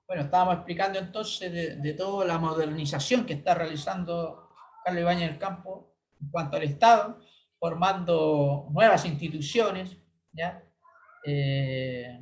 Bueno, estábamos explicando entonces de toda la modernización que está realizando Carlos Ibáñez del Campo en cuanto al Estado, formando nuevas instituciones, ¿ya? De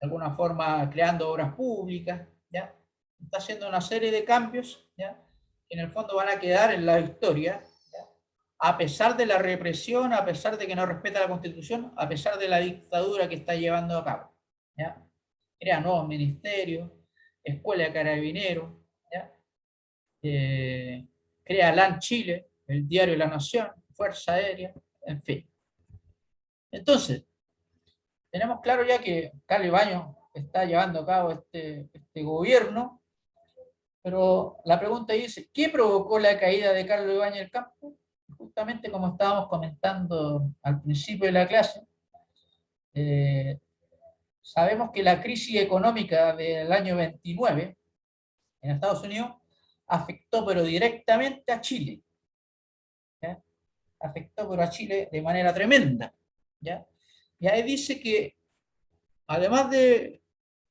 alguna forma creando obras públicas, ¿ya? Está haciendo una serie de cambios, ¿ya? Que en el fondo van a quedar en la historia, ¿ya? A pesar de la represión, a pesar de que no respeta la Constitución, a pesar de la dictadura que está llevando a cabo, ¿ya? Crea nuevos ministerios, escuela de carabineros, ¿ya? Eh, crea LAN Chile, el diario La Nación, Fuerza Aérea, en fin. Entonces, tenemos claro ya que Carlos Ibáñez está llevando a cabo este gobierno, pero la pregunta dice, ¿qué provocó la caída de Carlos Ibáñez del Campo? Justamente como estábamos comentando al principio de la clase, eh, sabemos que la crisis económica del año 29 en Estados Unidos afectó pero directamente a Chile, ¿ya? Afectó pero a Chile de manera tremenda, ¿ya? Y ahí dice que además de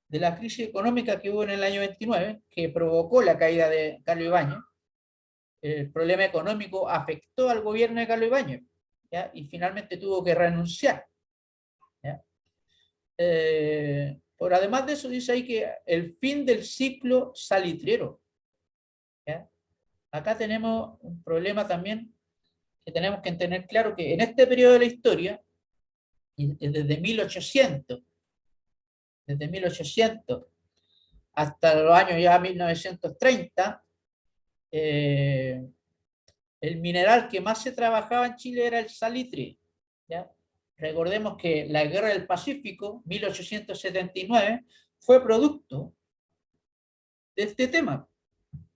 la crisis económica que hubo en el año 29, que provocó la caída de Carlos Ibáñez, el problema económico afectó al gobierno de Carlos Ibáñez, ¿ya? Y finalmente tuvo que renunciar, ¿ya? Por además de eso, dice ahí que el fin del ciclo salitrero, ¿ya? Acá tenemos un problema también que tenemos que tener claro que en este periodo de la historia, desde 1800, desde 1800 hasta los años ya 1930, eh, el mineral que más se trabajaba en Chile era el salitre, ¿ya? Recordemos que la Guerra del Pacífico, 1879, fue producto de este tema,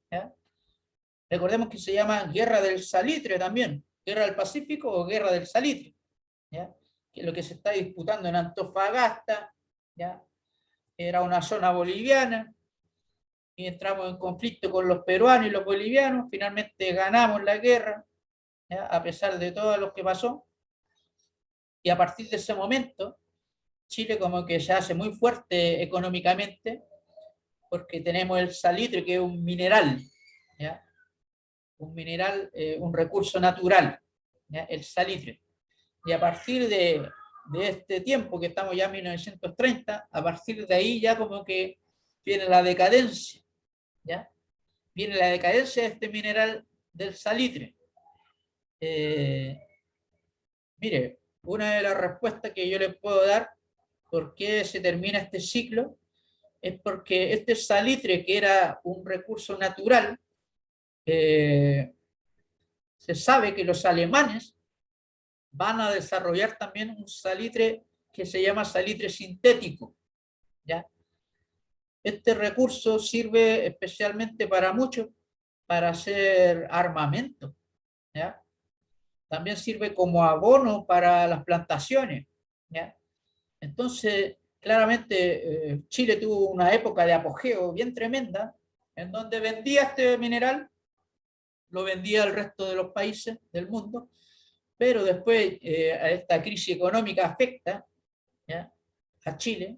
¿ya? Recordemos que se llama Guerra del Salitre también, Guerra del Pacífico o Guerra del Salitre, ¿ya? Que es lo que se está disputando en Antofagasta, ¿ya? Era una zona boliviana, y entramos en conflicto con los peruanos y los bolivianos, finalmente ganamos la guerra, ¿ya? A pesar de todo lo que pasó, y a partir de ese momento, Chile como que se hace muy fuerte económicamente, porque tenemos el salitre, que es un mineral, ¿ya? Un mineral, un recurso natural, ¿ya? El salitre. Y a partir de este tiempo, que estamos ya en 1930, a partir de ahí ya como que viene la decadencia, ¿ya? Viene la decadencia de este mineral del salitre. Eh, Mire, una de las respuestas que yo les puedo dar por qué se termina este ciclo es porque este salitre, que era un recurso natural, eh, se sabe que los alemanes van a desarrollar también un salitre que se llama salitre sintético, ¿ya? Este recurso sirve especialmente para muchos, para hacer armamento, ¿ya? También sirve como abono para las plantaciones, ¿ya? Entonces, claramente, Chile tuvo una época de apogeo bien tremenda, en donde vendía este mineral, lo vendía al resto de los países del mundo, pero después a esta crisis económica afecta, ¿ya? A Chile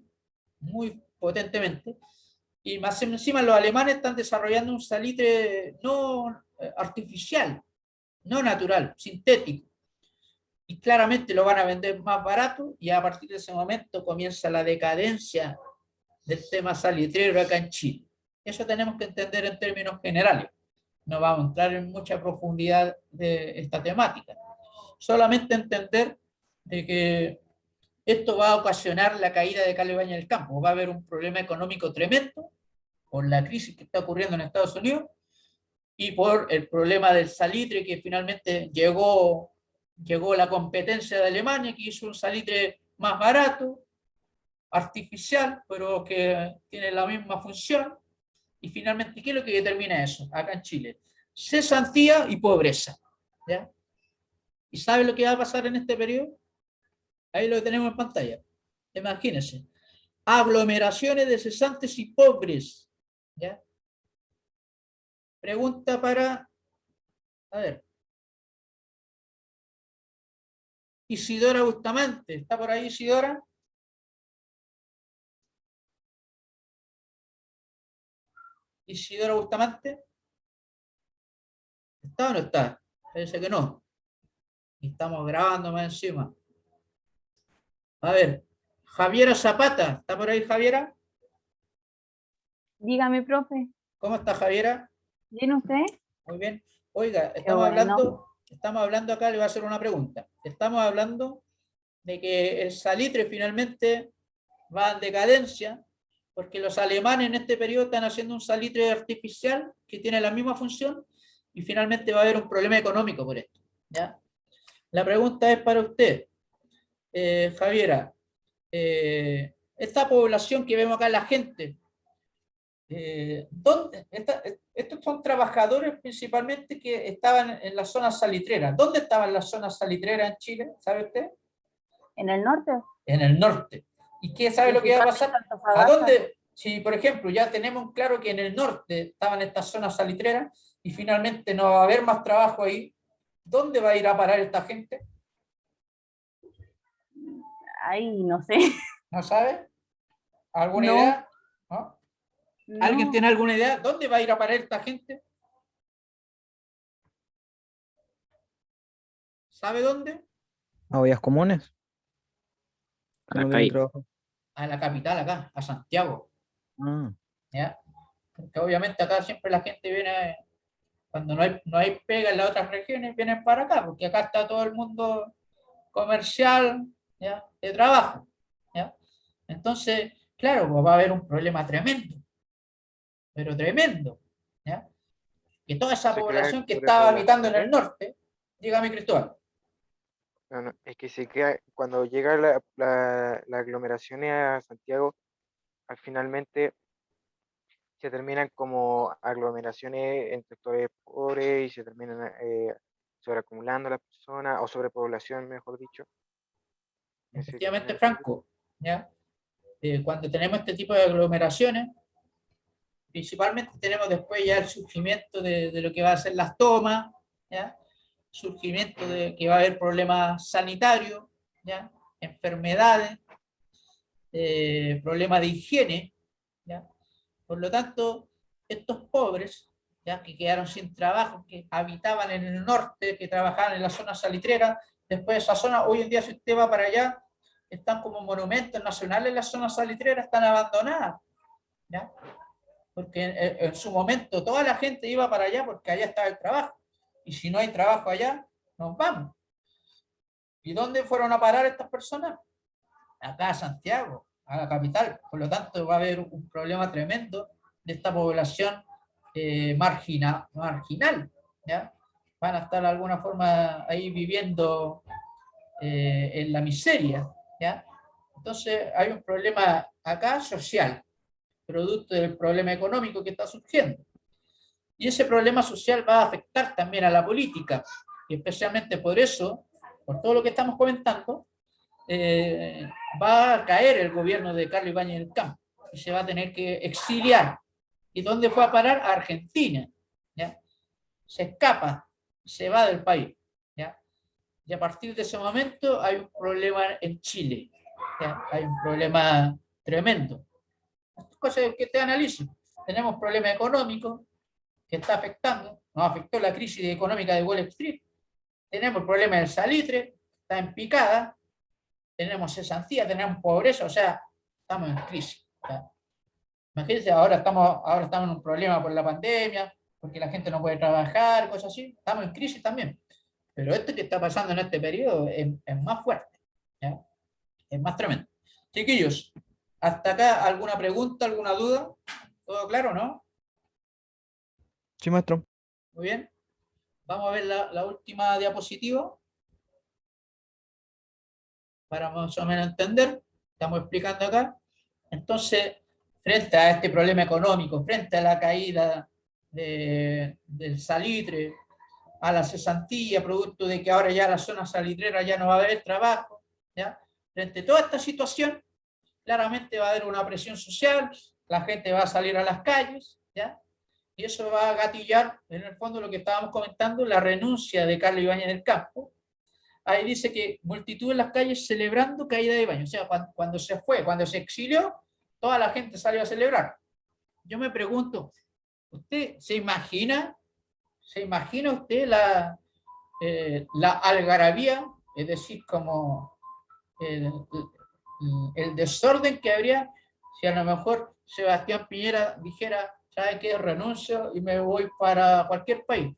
muy potentemente, y más encima los alemanes están desarrollando un salitre no artificial, no natural, sintético, y claramente lo van a vender más barato, y a partir de ese momento comienza la decadencia del tema salitrero acá en Chile. Eso tenemos que entender en términos generales. No vamos a entrar en mucha profundidad de esta temática. Solamente entender de que esto va a ocasionar la caída de Carlos Ibáñez del Campo. Va a haber un problema económico tremendo por la crisis que está ocurriendo en Estados Unidos y por el problema del salitre, que finalmente llegó la competencia de Alemania, que hizo un salitre más barato, artificial, pero que tiene la misma función. Y finalmente, ¿qué es lo que determina eso acá en Chile? Cesantía y pobreza, ¿ya? ¿Y sabe lo que va a pasar en este periodo? Ahí lo tenemos en pantalla. Imagínense. Aglomeraciones de cesantes y pobres, ¿ya? Pregunta para, a ver, Isidora Bustamante. ¿Está por ahí Isidora? Isidoro Bustamante? ¿Está o no está? Parece que no. Y estamos grabando más encima. A ver, Javiera Zapata, ¿está por ahí Javiera? Dígame, profe. ¿Cómo está Javiera? ¿Viene usted? Muy bien. Oiga, Qué bueno. estamos hablando acá, le voy a hacer una pregunta. Estamos hablando de que el salitre finalmente va en decadencia, porque los alemanes en este periodo están haciendo un salitre artificial que tiene la misma función y finalmente va a haber un problema económico por esto. ¿Ya? La pregunta es para usted, Javiera. Esta población que vemos acá, la gente, estos son trabajadores principalmente que estaban en las zonas salitreras. ¿Dónde estaban las zonas salitreras en Chile? ¿Sabe usted? ¿En el norte? En el norte. ¿Y qué sabe lo que iba a Principalmente pasar? ¿A Antofagasta. dónde? Si, por ejemplo, ya tenemos claro que en el norte estaban estas zonas salitreras y finalmente no va a haber más trabajo ahí, ¿dónde va a ir a parar esta gente? Ay, no sé. ¿No sabe? ¿Alguna No, idea? ¿No? ¿Alguien no. tiene alguna idea? ¿Dónde va a ir a parar esta gente? ¿Sabe dónde? A ollas comunes, A que la no tienen calle. trabajo. A la capital acá, a Santiago. Ah, ¿Ya? Porque obviamente acá siempre la gente viene, cuando no hay pega en las otras regiones, vienen para acá, porque acá está todo el mundo comercial, ¿ya? De trabajo. ¿Ya? Entonces, claro, pues va a haber un problema tremendo, pero tremendo. ¿Ya? Que toda esa Se crea población que estaba habitando en sobrepoblación. el norte, dígame Cristóbal, No, no, es que se crea, cuando llega la aglomeración a Santiago, finalmente se terminan como aglomeraciones en sectores pobres y se terminan sobreacumulando las personas, o sobrepoblación, mejor dicho. En efectivamente, ese sentido. Franco, ¿ya? Cuando tenemos este tipo de aglomeraciones, principalmente tenemos después ya el surgimiento de lo que va a ser las tomas, ¿ya? Surgimiento de que va a haber problemas sanitarios, ¿ya? Enfermedades, problemas de higiene, ¿ya? Por lo tanto, estos pobres, ¿ya? Que quedaron sin trabajo, que habitaban en el norte, que trabajaban en la zona salitrera, después de esa zona, hoy en día si usted va para allá, están como monumentos nacionales las zonas salitreras, están abandonadas, ¿ya? Porque en su momento toda la gente iba para allá porque allá estaba el trabajo. Y si no hay trabajo allá, nos vamos. ¿Y dónde fueron a parar estas personas? Acá a Santiago, a la capital. Por lo tanto, va a haber un problema tremendo de esta población marginal. ¿Ya? Van a estar de alguna forma ahí viviendo en la miseria. ¿Ya? Entonces, hay un problema acá social, producto del problema económico que está surgiendo. Y ese problema social va a afectar también a la política, y especialmente por eso, por todo lo que estamos comentando, va a caer el gobierno de Carlos Ibáñez del Campo y se va a tener que exiliar. ¿Y dónde fue a parar? A Argentina. ¿Ya? Se escapa, se va del país. ¿Ya? Y a partir de ese momento hay un problema en Chile. ¿Ya? Hay un problema tremendo. Cosas que te analizo. Tenemos problemas económicos, que está afectando, nos afectó la crisis económica de Wall Street, tenemos el problema del salitre, está en picada, tenemos cesantía, tenemos pobreza, o sea, estamos en crisis. Imagínense, ahora estamos en un problema por la pandemia, porque la gente no puede trabajar, cosas así, estamos en crisis también. Pero esto que está pasando en este periodo es más fuerte, ¿ya? Es más tremendo. Chiquillos, hasta acá, ¿alguna pregunta, alguna duda? ¿Todo claro, no? sí, maestro. Muy bien. Vamos a ver la última diapositiva para más o menos entender. Estamos explicando acá. Entonces, frente a este problema económico, frente a la caída del salitre, a la cesantía, producto de que ahora ya la zona salitrera ya no va a haber trabajo, ¿ya? Frente a toda esta situación, claramente va a haber una presión social, la gente va a salir a las calles, ¿ya? Y eso va a gatillar, en el fondo, lo que estábamos comentando, la renuncia de Carlos Ibáñez del Campo. Ahí dice que multitud en las calles celebrando caída de Ibáñez. O sea, cuando se fue, cuando se exilió, toda la gente salió a celebrar. Yo me pregunto, ¿Usted se imagina usted la algarabía, es decir, como el, el desorden que habría si a lo mejor Sebastián Piñera dijera, ¿sabe qué? Renuncio y me voy para cualquier país?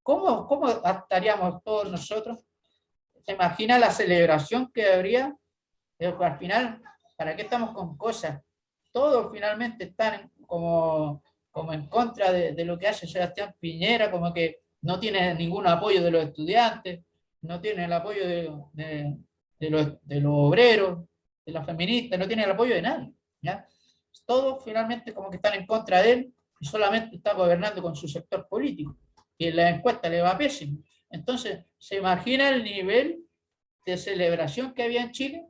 ¿Cómo estaríamos todos nosotros? ¿Se imagina la celebración que habría? Al final, ¿para qué estamos con cosas? Todos finalmente están como en contra de lo que hace Sebastián Piñera, como que no tiene ningún apoyo de los estudiantes, no tiene el apoyo de los obreros, de las feministas, no tiene el apoyo de nadie. ¿Ya? Todos finalmente como que están en contra de él y solamente está gobernando con su sector político. Y en la encuesta le va pésimo. Entonces, ¿se imagina el nivel de celebración que había en Chile?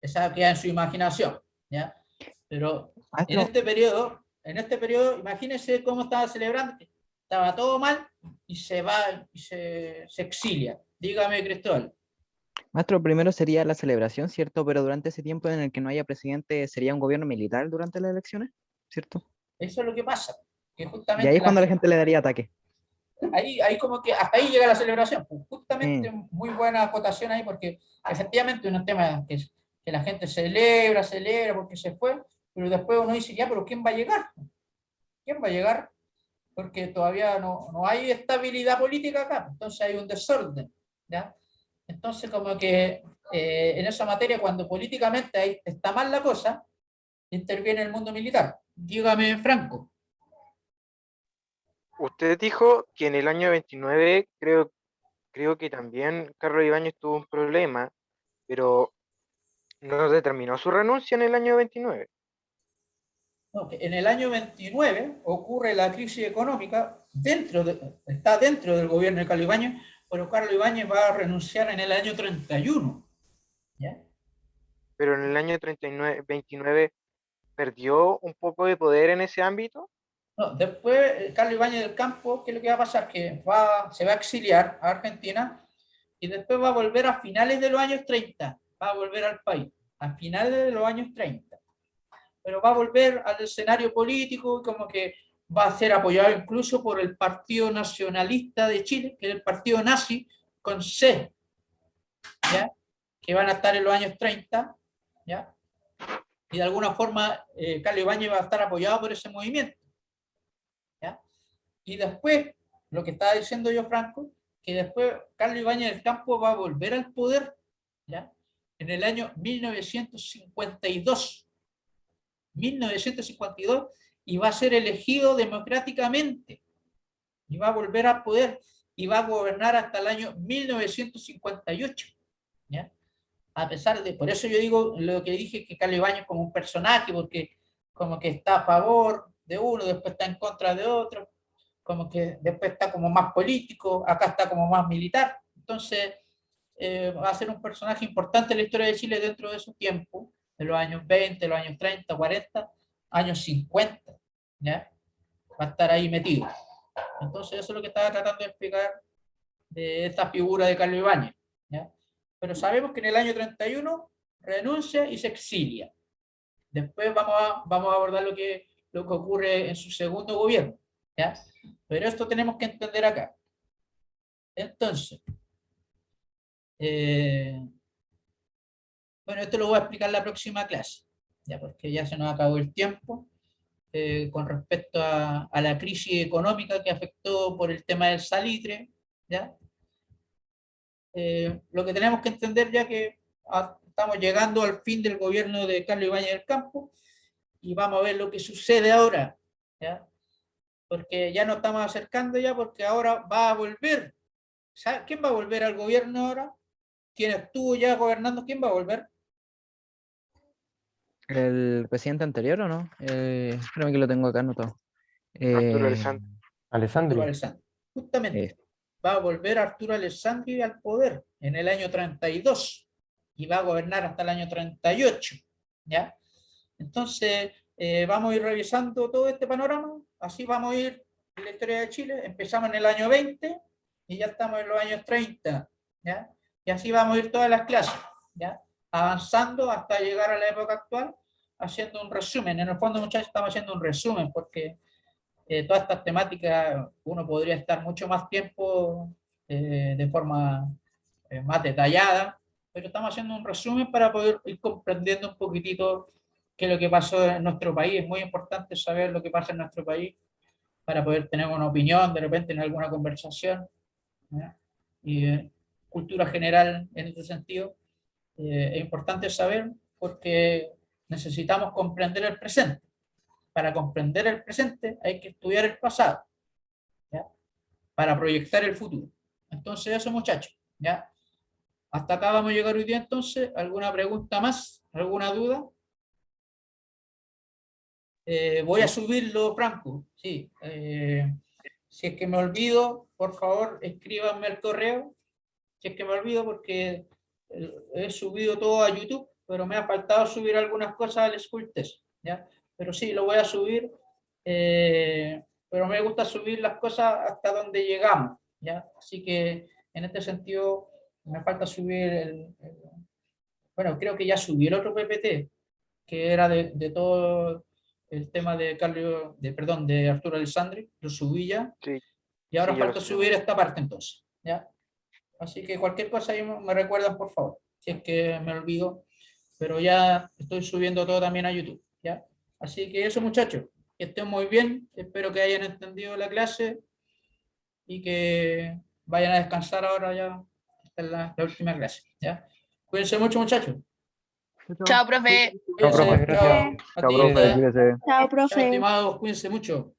Esa queda en su imaginación, ¿ya? Pero en Maestro, este periodo, imagínense cómo estaba celebrando. Estaba todo mal y se va y se exilia. Dígame, Cristóbal. maestro, primero sería la celebración, ¿cierto? Pero durante ese tiempo en el que no haya presidente, ¿sería un gobierno militar durante las elecciones? ¿Cierto? Eso es lo que pasa. Que Y ahí justamente es cuando la gente le daría ataque. ahí como que hasta ahí llega la celebración. Pues justamente Sí. muy buena acotación ahí porque efectivamente es un tema que la gente celebra porque se fue, pero después uno dice, ya, pero ¿quién va a llegar? ¿Quién va a llegar? Porque todavía no hay estabilidad política acá, entonces hay un desorden, ¿ya? Entonces como que en esa materia, cuando políticamente ahí está mal la cosa, interviene el mundo militar. Dígame, Franco. Usted dijo que en el año 29, creo que también Carlos Ibáñez tuvo un problema, pero no determinó su renuncia en el año 29. No, que en el año 29 ocurre la crisis económica, está dentro del gobierno de Carlos Ibáñez, pero Carlos Ibáñez va a renunciar en el año 31, ¿ya? Pero en el año 39, 29 perdió un poco de poder en ese ámbito. No, después, Carlos Ibáñez del Campo, ¿qué es lo que va a pasar? Que se va a exiliar a Argentina y después va a volver a finales de los años 30, va a volver al país, a finales de los años 30, pero va a volver al escenario político, como que va a ser apoyado incluso por el Partido Nacionalista de Chile, que es el partido nazi, con C, ¿ya? Que van a estar en los años 30, ¿ya? Y de alguna forma Carlos Ibáñez va a estar apoyado por ese movimiento, ¿ya? Y después, lo que estaba diciendo yo, Franco, que después Carlos Ibáñez del Campo va a volver al poder, ¿ya? En el año 1952. 1952, y va a ser elegido democráticamente y va a volver al poder y va a gobernar hasta el año 1958. ¿Ya? A pesar de, por eso yo digo lo que dije, que Carlos Ibáñez como un personaje, porque como que está a favor de uno, después está en contra de otro, como que después está como más político, acá está como más militar. Entonces, va a ser un personaje importante en la historia de Chile dentro de su tiempo, de los años 20, los años 30, 40, años 50, ¿ya? Va a estar ahí metido. Entonces, eso es lo que estaba tratando de explicar de esta figura de Carlos Ibáñez, ¿ya? Pero sabemos que en el año 31 renuncia y se exilia. Después vamos a abordar lo que ocurre en su segundo gobierno, ¿ya? Pero esto tenemos que entender acá. Entonces, bueno, esto lo voy a explicar en la próxima clase, ya porque ya se nos acabó el tiempo con respecto a la crisis económica que afectó por el tema del salitre, ¿ya? Lo que tenemos que entender ya que estamos llegando al fin del gobierno de Carlos Ibáñez del Campo y vamos a ver lo que sucede ahora, ¿ya? Porque ya nos estamos acercando ya, porque ahora va a volver. ¿Sabe quién va a volver al gobierno ahora? ¿Quién estuvo ya gobernando? ¿Quién va a volver? ¿El presidente anterior o no? Espérame que lo tengo acá anotado. Arturo Eh, Alessandro. Arturo Alessandri. Alessandri. Justamente, eh, va a volver Arturo Alessandri al poder en el año 32 y va a gobernar hasta el año 38, ¿ya? Entonces, vamos a ir revisando todo este panorama, así vamos a ir en la historia de Chile, empezamos en el año 20 y ya estamos en los años 30, ¿ya? Y así vamos a ir todas las clases, ¿ya? Avanzando hasta llegar a la época actual, haciendo un resumen. En el fondo, muchachos, estamos haciendo un resumen porque todas estas temáticas uno podría estar mucho más tiempo de forma más detallada, pero estamos haciendo un resumen para poder ir comprendiendo un poquitito qué es lo que pasó en nuestro país. Es muy importante saber lo que pasa en nuestro país para poder tener una opinión de repente en alguna conversación, ¿ya? Y cultura general en este sentido. Es importante saber porque necesitamos comprender el presente. Para comprender el presente hay que estudiar el pasado, ¿ya? Para proyectar el futuro. Entonces eso, muchachos, ¿ya? Hasta acá vamos a llegar hoy día. Entonces, ¿alguna pregunta más? ¿Alguna duda? Voy a subirlo, Franco. Sí. Si es que me olvido, por favor, escríbanme al correo. Si es que me olvido, porque he subido todo a YouTube, pero me ha faltado subir algunas cosas al School Test, ¿ya? Pero sí, lo voy a subir, pero me gusta subir las cosas hasta donde llegamos, ¿ya? Así que en este sentido me falta subir bueno, creo que ya subí el otro PPT, que era de todo el tema de Carlos, perdón, de Arturo Alessandri, lo subí ya, Sí, y ahora sí, ya lo falta subí. subir esta parte entonces, ¿ya? Así que cualquier cosa ahí me recuerdan, por favor, si es que me olvido, pero ya estoy subiendo todo también a YouTube, ¿ya? Así que eso, muchachos, que estén muy bien, espero que hayan entendido la clase y que vayan a descansar ahora ya, esta es la última clase, ¿ya? Cuídense mucho, muchachos. Chao, profe. Chao, Cuídense, profe. chao, Chao, profe, Matilda, cuídese. Chao, chao, profe. estimados, cuídense mucho.